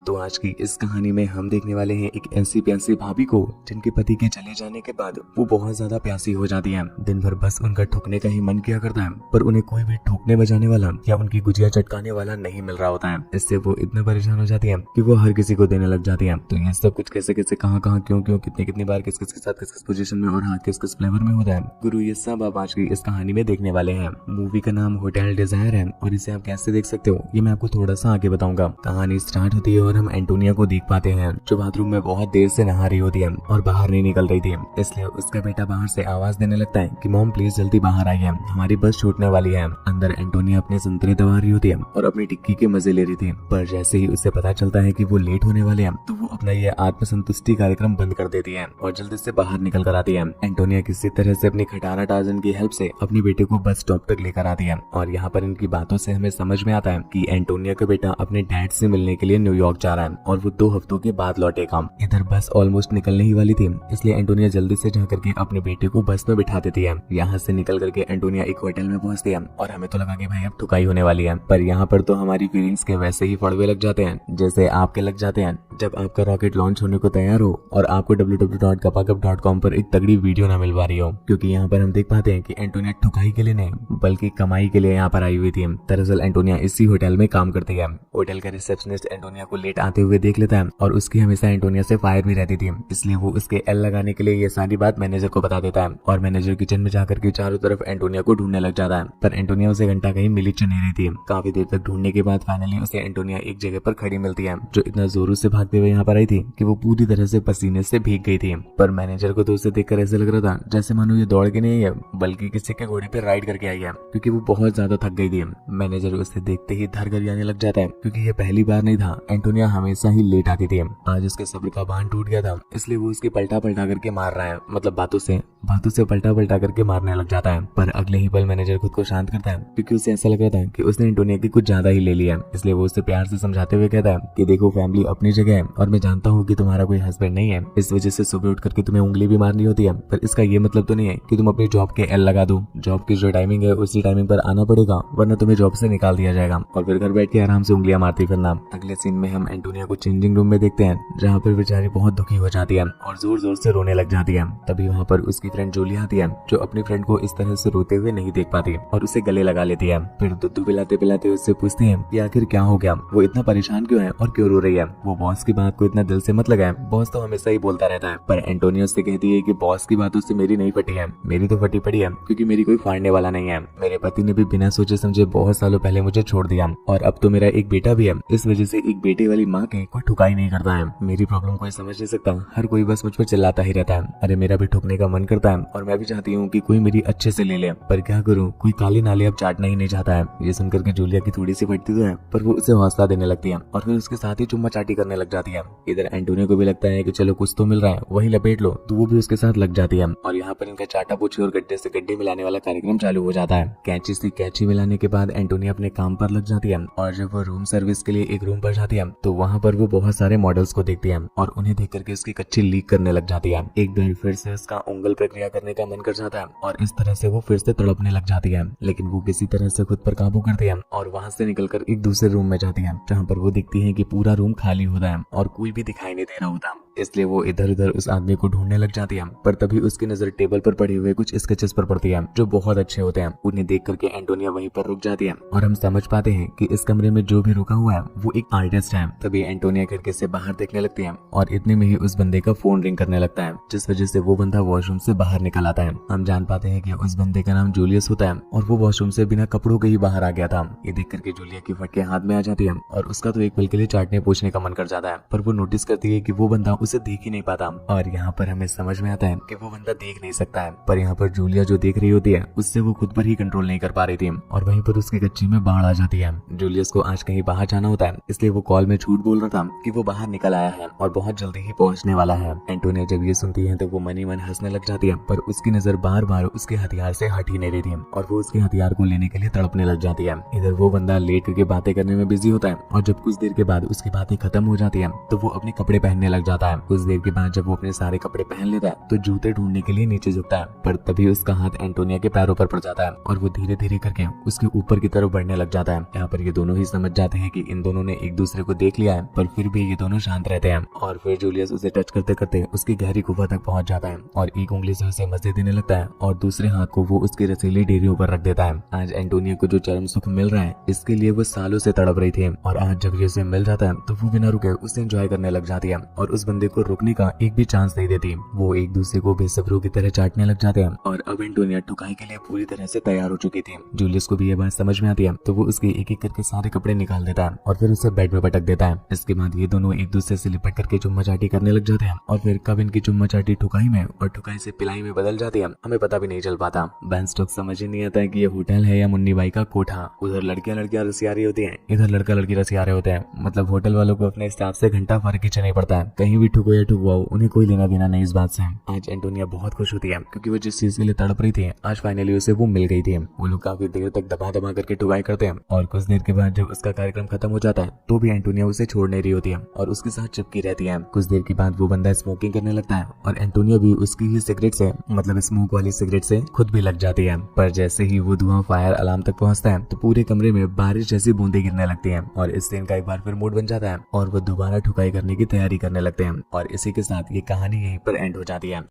तो आज की इस कहानी में हम देखने वाले हैं एक ऐसी प्यासी भाभी को जिनके पति के चले जाने के बाद वो बहुत ज्यादा प्यासी हो जाती है। दिन भर बस उनका ठुकने का ही मन किया करता है, पर उन्हें कोई भी ठोकने बजाने वाला या उनकी गुजिया चटकाने वाला नहीं मिल रहा होता है। इससे वो इतना परेशान हो जाती है कि वो हर किसी को देने लग जाती है। तो ये सब कुछ कैसे कैसे कहाँ कहाँ क्यों क्यों कितने कितनी बार किस किस के साथ किस किस पोजीशन में और हाँ किस किस फ्लेवर में होता है गुरु, ये सब आप आज की इस कहानी में देखने वाले हैं। मूवी का नाम होटल डिजायर है और इसे आप कैसे देख सकते हो ये मैं आपको थोड़ा सा आगे बताऊंगा। कहानी स्टार्ट होती है और हम एंटोनिया को देख पाते हैं जो बाथरूम में बहुत देर से नहा रही होती है और बाहर नहीं निकल रही थी। इसलिए उसका बेटा बाहर से आवाज देने लगता है कि मॉम प्लीज जल्दी बाहर आइए, हमारी बस छूटने वाली है। अंदर एंटोनिया अपने संतरे दबा रही होती है और अपनी टिक्की के मजे ले रही थी, पर जैसे ही उसे पता चलता है कि वो लेट होने वाले हैं तो वो अपना ये आत्मसंतुष्टि कार्यक्रम बंद कर देती है और जल्दी से बाहर निकल कर आती है। एंटोनिया किसी तरह से अपनी खटारा टार्जन की हेल्प से अपने बेटे को बस स्टॉप तक लेकर आती है और यहाँ पर इनकी बातों से हमें समझ में आता है कि एंटोनिया का बेटा अपने डैड से मिलने के लिए न्यूयॉर्क जा रहा है और वो 2 हफ्तों के बाद लौटेगा। इधर बस ऑलमोस्ट निकलने ही वाली थी, इसलिए एंटोनिया जल्दी से जाकर के अपने बेटे को बस में बिठा देती है। यहाँ से निकल करके एंटोनिया एक होटल में पहुंचती है और हमें तो लगा कि भाई अब ठुकाई होने वाली है, पर यहाँ पर तो हमारी फीलिंग्स के वैसे ही फड़वे लग जाते हैं जैसे आपके लग जाते हैं जब आपका रॉकेट लॉन्च होने को तैयार हो और आपको www.gapagap.com पर एक तगड़ी वीडियो ना मिल पा रही हो, क्योंकि यहाँ पर हम देख पाते हैं कि एंटोनिया ठुकाई के लिए नहीं बल्कि कमाई के लिए यहाँ पर आई हुई थी। दरअसल एंटोनिया इसी होटल में काम करती है। होटल का रिसेप्शनिस्ट एंटोनिया को लेट आते हुए देख लेता है और उसकी हमेशा एंटोनिया से फायर भी रहती थी, इसलिए वो उसके एल लगाने के लिए ये सारी बात मैनेजर को बता देता है और मैनेजर किचन में जाकर के चारों तरफ एंटोनिया को ढूंढने लग जाता है, पर एंटोनिया उसे घंटा कहीं मिली नहीं रही थी। काफी देर तक ढूंढने के बाद फाइनली उसे एंटोनिया एक जगह पर खड़ी मिलती है जो इतना जोरों से भागते हुए यहाँ पर आई थी कि वो पूरी तरह से पसीने से भीग गई थी। पर मैनेजर को तो उसे देखकर ऐसे लग रहा था जैसे मानो ये दौड़ के नहीं है बल्कि किसी के घोड़े पे राइड करके आई है, क्योंकि वो बहुत ज्यादा थक गई थी। मैनेजर उसे देखते ही धर कर आने लग जाता है, क्योंकि ये पहली बार नहीं था, एंटोनिया हमेशा ही लेट आती थी। आज उसके सब्र का बांध टूट गया था, इसलिए वो उसकी पलटा पलटा करके मार रहा है, मतलब बातों से पलटा पलटा करके मारने लग जाता है। पर अगले ही पल मैनेजर खुद को शांत करता है, क्योंकि उसे ऐसा लग रहा था कि उसने एंटोनिया की कुछ ज्यादा ही ले लिया। इसलिए वो उसे प्यार से समझाते हुए कहता है कि देखो फैमिली अपनी जगह है और मैं जानता हूँ कि तुम्हारा कोई हस्बैंड नहीं है, इस वजह से सुबह उठ करके तुम्हें उंगली भी मारनी होती है, पर इसका ये मतलब तो नहीं है कि तुम अपनी जॉब के एल लगा दो। जॉब की जो टाइमिंग है उसी टाइमिंग पर आना पड़ेगा, वरना तुम्हें जॉब से निकाल दिया जाएगा और फिर घर बैठ के आराम से उंगलियां मारती फिरना। अगले सीन में हम एंटोनिया को चेंजिंग रूम में देखते हैं जहाँ पर बेचारी बहुत दुखी हो जाती है और जोर जोर से रोने लग जाती है। तभी वहाँ पर उसकी फ्रेंड जूलिया आती है जो अपनी फ्रेंड को इस तरह से रोते हुए नहीं देख पाती और उसे गले लगा लेती है। फिर दूध पिलाते पिलाते उससे पूछती है कि आखिर क्या हो गया, वो इतना परेशान क्यों है और क्यों रो रही है। वो बॉस की बात को इतना दिल से मत लगाए, बॉस तो हमेशा ही बोलता रहता है। पर एंटोनिया उससे कहती है कि बॉस की बातों से मेरी नहीं फटी है, मेरी तो फटी पड़ी है, क्योंकि मेरी कोई फाड़ने वाला नहीं है। मेरे पति ने भी बिना सोचे समझे बहुत सालों पहले मुझे छोड़ दिया और अब तो मेरा एक बेटा भी है, इस वजह से एक बेटे वाली माँ के कोई ठुकाई नहीं करता है। मेरी प्रॉब्लम कोई समझ नहीं सकता, हर कोई बस मुझ पर चिल्लाता ही रहता है। अरे मेरा भी ठुकने का मन करता है और मैं भी चाहती हूँ कि कोई मेरी अच्छे से ले ले, पर क्या करूँ, कोई काली नाली अब चाटना ही नहीं चाहता है। ये सुनकर के जूलिया की थोड़ी सी फटती तो है, पर वो उसे हौसला देने लगती है और फिर उसके साथ ही चुम्मा चाटी करने लग जाती है। इधर एंटोनिया को भी लगता है कि चलो कुछ तो मिल रहा है, वही लपेट लो, तो वो भी उसके साथ लग जाती है और यहाँ पर इनका चाटा पूछी और गड्ढे से गड्ढे मिलाने वाला कार्यक्रम चालू हो जाता है। कैंची से कैंची मिलाने के बाद एंटोनिया अपने काम पर लग जाती है और जब वो रूम सर्विस के लिए एक रूम पर जाती है तो वहाँ पर वो बहुत सारे मॉडल्स को देखती है और उन्हें देख करके उसकी कच्ची लीक करने लग जाती है। एक बार फिर से उसका उंगल प्रक्रिया करने का मन कर जाता है और इस तरह से वो फिर से तड़पने लग जाती है, लेकिन वो किसी तरह से खुद पर काबू करती है और वहाँ से निकलकर एक दूसरे रूम में जाती है जहाँ पर वो दिखती है कि पूरा रूम खाली होता है और कोई भी दिखाई नहीं दे रहा होता। इसलिए वो इधर उधर उस आदमी को ढूंढने लग जाती है, पर तभी उसकी नजर टेबल पर पड़े हुए कुछ स्केचेस पर पड़ती है जो बहुत अच्छे होते हैं। उन्हें देख करके एंटोनिया वहीं पर रुक जाती है और हम समझ पाते हैं कि इस कमरे में जो भी रुका हुआ है वो एक आर्टिस्ट है। तभी एंटोनिया खिड़की से बाहर देखने लगती है और इतने में ही उस बंदे का फोन रिंग करने लगता है, जिस वजह से वो बंदा वॉशरूम से बाहर निकल आता है। हम जान पाते हैं कि उस बंदे का नाम जूलियस होता है और वो वॉशरूम से बिना कपड़ों के ही बाहर आ गया था। ये देख करके जूलिया की फटके हाथ में आ जाती है और उसका तो एक पल के लिए चाटने पूछने का मन कर जाता है, पर वो नोटिस करती है कि वो बंदा उसे देख ही नहीं पाता और यहाँ पर हमें समझ में आता है कि वो बंदा देख नहीं सकता है। पर यहाँ पर जूलिया जो देख रही होती है उससे वो खुद पर ही कंट्रोल नहीं कर पा रही थी और वहीं पर उसकी कच्ची में बाढ़ आ जाती है। जूलियस को आज कहीं बाहर जाना होता है, इसलिए वो कॉल में झूठ बोल रहा था कि वो बाहर निकल आया है और बहुत जल्दी ही पहुंचने वाला है। एंटोनिया जब ये सुनती है तो वो मन ही मन हंसने लग जाती है, पर उसकी नजर बार बार उसके हथियार से हट ही नहीं रही थी और वो उसके हथियार को लेने के लिए तड़पने लग जाती है। इधर वो बंदा लेट करके बातें करने में बिजी होता है और जब कुछ देर के बाद उसकी बातें खत्म हो जाती है तो वो अपने कपड़े पहनने लग जाता है कुछ देर के बाद जब वो अपने सारे कपड़े पहन लेता है तो जूते ढूंढने के लिए नीचे झुकता है, पर तभी उसका हाथ एंटोनिया के पैरों पर पड़ जाता है और वो धीरे धीरे करके उसके ऊपर की तरफ बढ़ने लग जाता है। यहाँ पर ये दोनों ही समझ जाते हैं कि इन दोनों ने एक दूसरे को देख लिया है, पर फिर भी ये दोनों शांत रहते हैं। और फिर जूलियस उसे टच करते करते उसकी गहरी गुफा तक पहुंच जाता है और एक उंगली से उसे मजे देने लगता है और दूसरे हाथ को वो उसकी रसीली डेरियों पर रख देता है। आज एंटोनिया को जो चरम सुख मिल रहा है इसके लिए वो सालों से तड़प रही थी, और आज जब ये उसे मिल जाता है तो वो बिना रुके उसे एंजॉय करने लग जाती है और उस बंदे को रुकने का एक भी चांस नहीं देती। वो एक दूसरे को बेसब्रों की तरह चाटने लग जाते हैं और अब एंटोनिया ठुकाई के लिए पूरी तरह से तैयार हो चुकी थी। जूलियस को भी ये बात समझ में आती है तो वो उसके एक एक करके सारे कपड़े निकाल देता है और फिर उसे बेड में पटक देता है। इसके बाद ये दोनों एक दूसरे से लिपट करके चुम्मा चाटी करने लग जाते हैं और फिर कब इनकी चुम्मा चाटी ठुकाई में और ठुकाई से पिलाई में बदल जाती है हमें पता भी नहीं चल पाता। बेन स्टोक्स समझ ही नहीं आता है कि ये होटल है या मुन्नी बाई का कोठा। उधर लड़कियां रसियारी होती हैं, इधर लड़का लड़की रसियारे होते हैं। मतलब होटल वालों को अपने स्टाफ से घंटा फर्क खींचना नहीं पड़ता है, कहीं भी ठुको या ठुकवाओ उन्हें कोई लेना देना नहीं इस बात से। आज एंटोनिया बहुत खुश होती है क्योंकि वो जिस चीज के लिए तड़प रही थी आज फाइनली उसे वो मिल गई थी। वो लोग काफी देर तक दबा दबा करके ठुकाई करते हैं और कुछ देर के बाद जब उसका कार्यक्रम खत्म हो जाता है तो भी एंटोनिया उसे छोड़ नहीं रही होती है और उसके साथ चिपकी रहती है। कुछ देर के बाद वो बंदा स्मोकिंग करने लगता है और एंटोनिया भी उसकी ही सिगरेट से मतलब स्मोक वाली सिगरेट से खुद भी लग जाती है। पर जैसे ही वो धुआं फायर अलार्म तक पहुंचता है तो पूरे कमरे में बारिश जैसी बूंदें गिरने लगती हैं और इस सीन का एक बार फिर मूड बन जाता है और वो दोबारा ठुकाई करने की तैयारी करने लगते हैं। और इसी के साथ ये कहानी यहीं पर एंड हो जाती है।